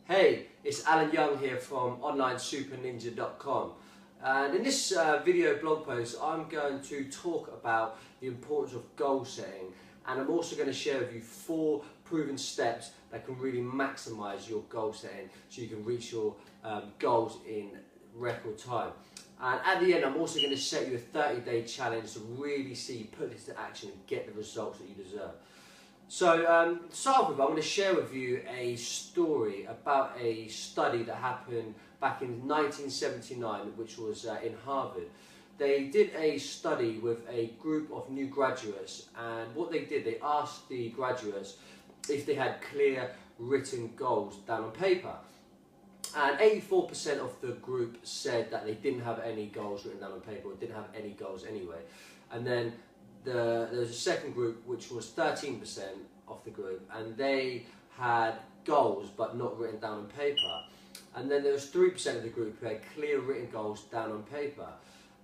Hey, it's Alan Young here from OnlineSuperNinja.com, and in this video blog post I'm going to talk about the importance of goal setting, and I'm also going to share with you 4 proven steps that can really maximise your goal setting so you can reach your goals in record time. And at the end I'm also going to set you a 30-day challenge to really see you put this to action and get the results that you deserve. So to start with, I'm going to share with you a story about a study that happened back in 1979, which was in Harvard. They did a study with a group of new graduates, and what they did, they asked the graduates if they had clear written goals down on paper. And 84% of the group said that they didn't have any goals written down on paper, or didn't have any goals anyway. And then there was a second group, which was 13% of the group, and they had goals but not written down on paper. And then there was 3% of the group who had clear written goals down on paper.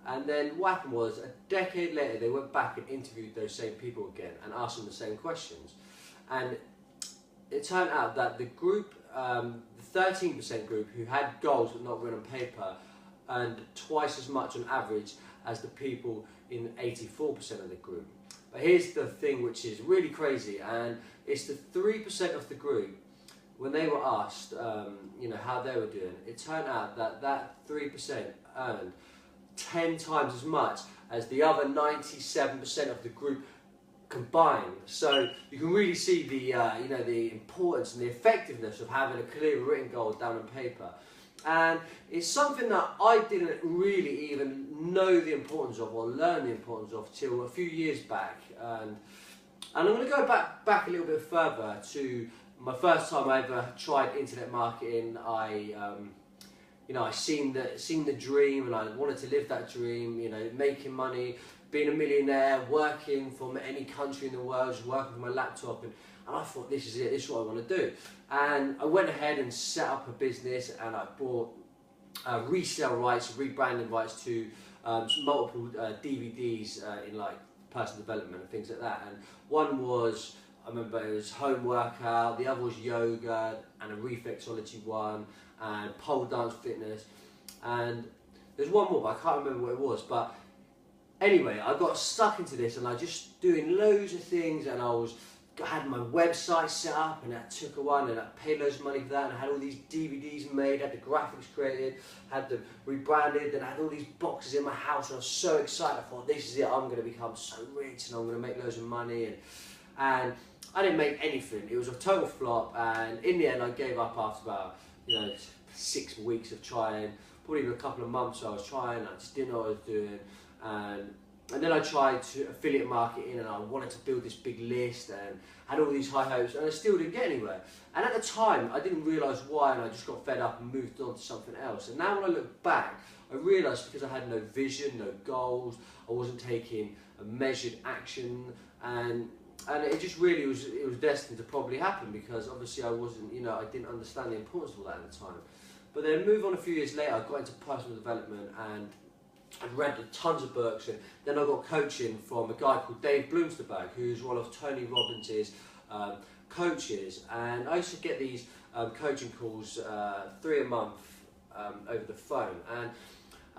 And then what happened was, a decade later, they went back and interviewed those same people again and asked them the same questions. And it turned out that the group, the 13% group who had goals but not written on paper, earned twice as much on average as the people in 84% of the group. But here's the thing which is really crazy, and it's the 3% of the group, when they were asked how they were doing, it turned out that that 3% earned 10 times as much as the other 97% of the group combined. So you can really see the the importance and the effectiveness of having a clear written goal down on paper. And it's something that I didn't really even know the importance of, or learn the importance of, till a few years back. And I'm going to go back a little bit further to my first time I ever tried internet marketing. I seen the dream, and I wanted to live that dream. Making money, being a millionaire, working from any country in the world, just working with my laptop, and I thought, this is it, this is what I want to do. And I went ahead and set up a business, and I bought resale rights, rebranding rights to multiple DVDs in like personal development and things like that. And one was, I remember it was home workout, the other was yoga, and a reflexology one, and pole dance fitness. And there's one more, but I can't remember what it was. But anyway, I got stuck into this, and I just doing loads of things, and I had my website set up, and that took a while, and I paid loads of money for that, and I had all these DVDs made, had the graphics created, had them rebranded, and I had all these boxes in my house, and I was so excited. I thought, this is it, I'm going to become so rich, and I'm going to make loads of money, and I didn't make anything. It was a total flop, and in the end I gave up after about 6 weeks of trying, probably even a couple of months I was trying. I just didn't know what I was doing, and then I tried to affiliate marketing, and I wanted to build this big list and had all these high hopes, and I still didn't get anywhere. And at the time I didn't realise why, and I just got fed up and moved on to something else. And now when I look back, I realised because I had no vision, no goals, I wasn't taking a measured action, and it just really was destined to probably happen, because obviously I wasn't, I didn't understand the importance of all that at the time. But then move on a few years later, I got into personal development, and I'd read tons of books, and then I got coaching from a guy called Dave Bloomsterberg, who's one of Tony Robbins' coaches. And I used to get these coaching calls 3 a month over the phone, and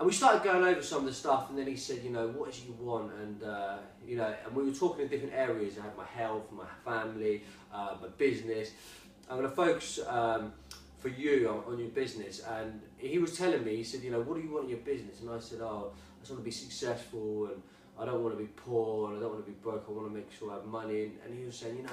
we started going over some of the stuff. And then he said, what is it you want? And and we were talking in different areas. I had my health, my family, my business. I'm going to focus for you on your business. And he was telling me, he said, what do you want in your business? And I said, I just want to be successful, and I don't want to be poor, and I don't want to be broke. I want to make sure I have money. And he was saying,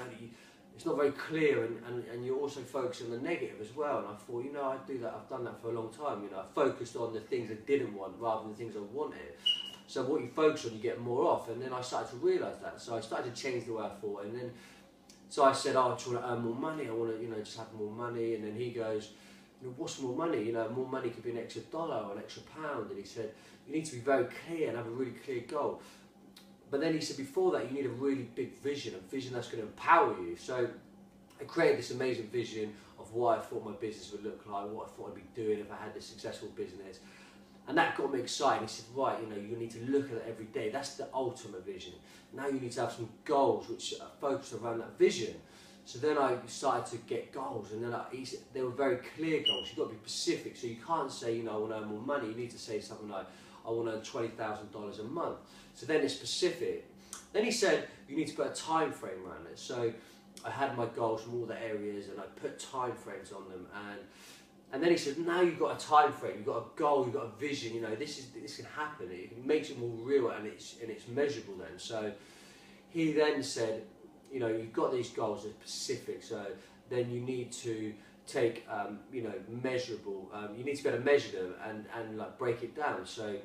it's not very clear, and you're also focusing on the negative as well. And I thought, I do that. I've done that for a long time. I focused on the things I didn't want rather than the things I wanted. So what you focus on, you get more off. And then I started to realise that. So I started to change the way I thought. And then, so I said, I just want to earn more money. I want to, just have more money. And then he goes, what's more money? More money could be an extra dollar or an extra pound. And he said, you need to be very clear and have a really clear goal. But then he said, before that, you need a really big vision, a vision that's going to empower you. So I created this amazing vision of what I thought my business would look like, what I thought I'd be doing if I had this successful business. And that got me excited. He said, right, you need to look at it every day. That's the ultimate vision. Now you need to have some goals which are focused around that vision. So then I started to get goals, and then they were very clear goals. You've got to be specific, so you can't say, you know, I want to earn more money. You need to say something like, I want to earn $20,000 a month. So then it's specific. Then he said, you need to put a time frame around it. So I had my goals from all the areas, and I put time frames on them, and then he said, now you've got a time frame, you've got a goal, you've got a vision, you know, this can happen. It makes it more real, and it's measurable then. So he then said, you know, you've got these goals, they're specific, so then you need to take, you know, measurable, you need to be able to measure them and like break it down. So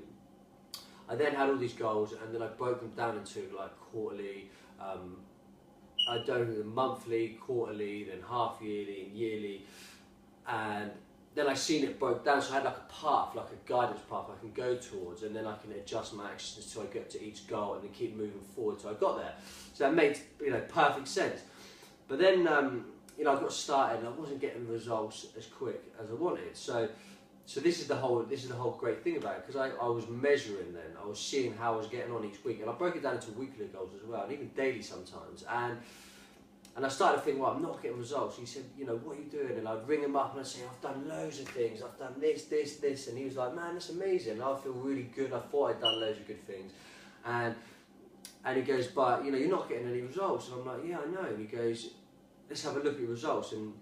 I then had all these goals, and then I broke them down into like quarterly, I don't know, monthly, quarterly, then half yearly and yearly, and then I seen it broke down, so I had like a path, like a guidance path I can go towards, and then I can adjust my actions until I get to each goal and then keep moving forward till I got there. So that made, you know, perfect sense. But then, you know, I got started and I wasn't getting the results as quick as I wanted. So this is the whole great thing about it, because I was measuring then, I was seeing how I was getting on each week, and I broke it down into weekly goals as well, and even daily sometimes. And I started to think, well, I'm not getting results. He said, you know, what are you doing? And I'd ring him up and I'd say, I've done loads of things. I've done this. And he was like, man, that's amazing. And I feel really good. I thought I'd done loads of good things. And he goes, but, you know, you're not getting any results. And I'm like, yeah, I know. And he goes, let's have a look at your results. And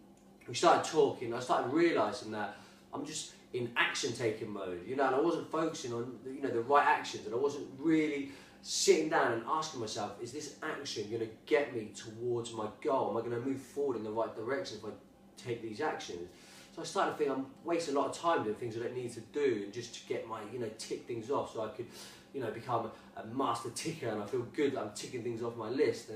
we started talking. I started realising that I'm just in action-taking mode, you know, and I wasn't focusing on, you know, the right actions. And I wasn't really sitting down and asking myself, is this action going to get me towards my goal? Am I going to move forward in the right direction if I take these actions? So I started to think I'm wasting a lot of time doing things I don't need to do, and just to get my, you know, tick things off so I could, you know, become a master ticker, and I feel good that I'm ticking things off my list.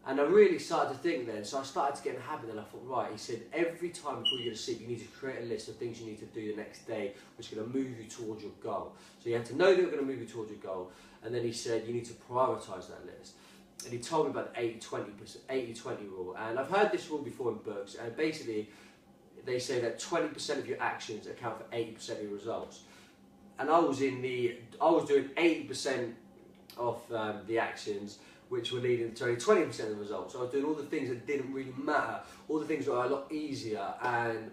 And I really started to think then, so I started to get in a habit, and I thought, right, he said, every time before you go to sleep, you need to create a list of things you need to do the next day, which are going to move you towards your goal. So you have to know that they're going to move you towards your goal, and then he said, you need to prioritise that list. And he told me about the 80-20 rule, and I've heard this rule before in books, and basically, they say that 20% of your actions account for 80% of your results. And I was doing 80% of the actions, which were leading to only 20% of the results. So I was doing all the things that didn't really matter, all the things that were a lot easier, and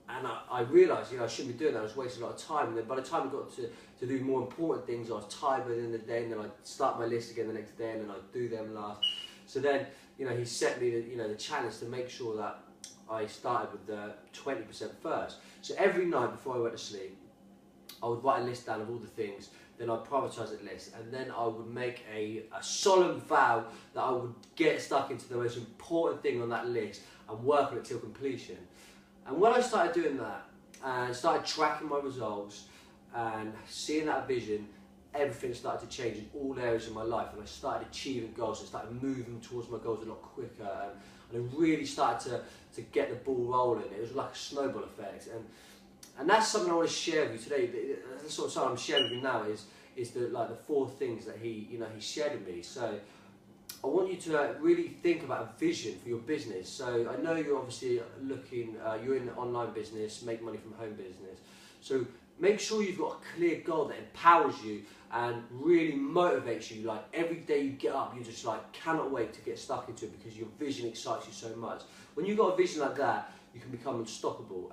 I realised, you know, I shouldn't be doing that. I was wasting a lot of time. And then by the time I got to do more important things, I was tired by the end of the day, and then I'd start my list again the next day, and then I'd do them last. So then, you know, he set me the challenge to make sure that I started with the 20% first. So every night before I went to sleep, I would write a list down of all the things, then I'd prioritise that list, and then I would make a solemn vow that I would get stuck into the most important thing on that list and work on it till completion. And when I started doing that and started tracking my results and seeing that vision, everything started to change in all areas of my life, and I started achieving goals. I started moving towards my goals a lot quicker, and I really started to get the ball rolling. It was like a snowball effect, and that's something I want to share with you today. The sort of something I'm sharing with you now is the 4 things that he shared with me. So I want you to really think about a vision for your business. So I know you're obviously looking, you're in the online business, make money from home business. So make sure you've got a clear goal that empowers you and really motivates you. Like every day you get up, you just like cannot wait to get stuck into it because your vision excites you so much. When you've got a vision like that, you can become unstoppable.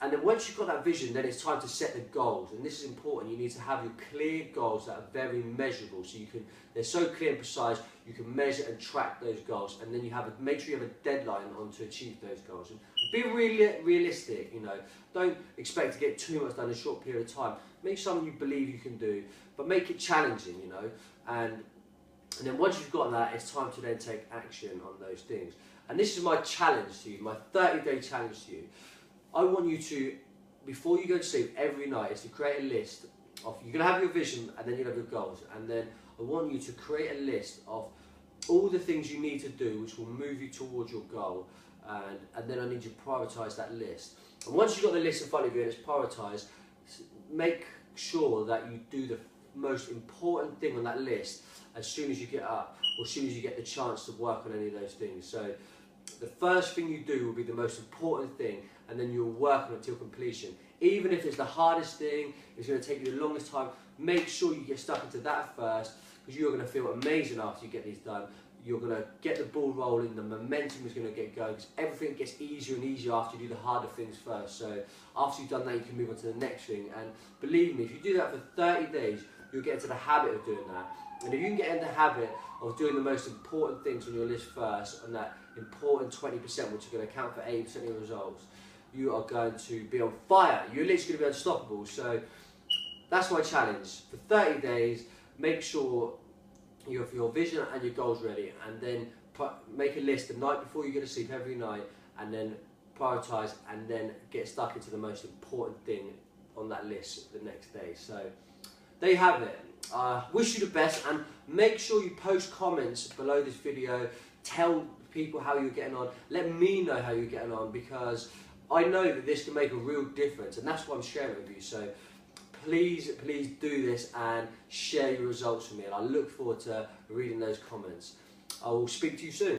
And then once you've got that vision, then it's time to set the goals. And this is important. You need to have your clear goals that are very measurable. So they're so clear and precise, you can measure and track those goals. And then make sure you have a deadline on to achieve those goals. And be really realistic, you know. Don't expect to get too much done in a short period of time. Make something you believe you can do, but make it challenging, you know. And then once you've got that, it's time to then take action on those things. And this is my challenge to you, my 30-day challenge to you. I want you to, before you go to sleep every night, is to create a list of, you're going to have your vision and then you'll have your goals. And then I want you to create a list of all the things you need to do which will move you towards your goal. And then I need you to prioritise that list. And once you've got the list in front of you and it's prioritised, make sure that you do the most important thing on that list as soon as you get up, or as soon as you get the chance to work on any of those things. So the first thing you do will be the most important thing, and then you'll work on it till completion. Even if it's the hardest thing, it's going to take you the longest time, make sure you get stuck into that first, because you're going to feel amazing after you get these done. you're going to get the ball rolling, the momentum is going to get going, because everything gets easier and easier after you do the harder things first. So after you've done that, you can move on to the next thing. And believe me, if you do that for 30 days, you'll get into the habit of doing that. And if you can get in the habit of doing the most important things on your list first, on that important 20%, which is going to account for 80% of your results, you are going to be on fire. You're literally going to be unstoppable. So that's my challenge. For 30 days, make sure you have your vision and your goals ready, and then make a list the night before you go to sleep every night, and then prioritize, and then get stuck into the most important thing on that list the next day. So there you have it. Wish you the best, and make sure you post comments below this video. Tell people how you're getting on. Let me know how you're getting on, because I know that this can make a real difference, and that's why I'm sharing it with you. So please do this and share your results with me, and I look forward to reading those comments. I will speak to you soon.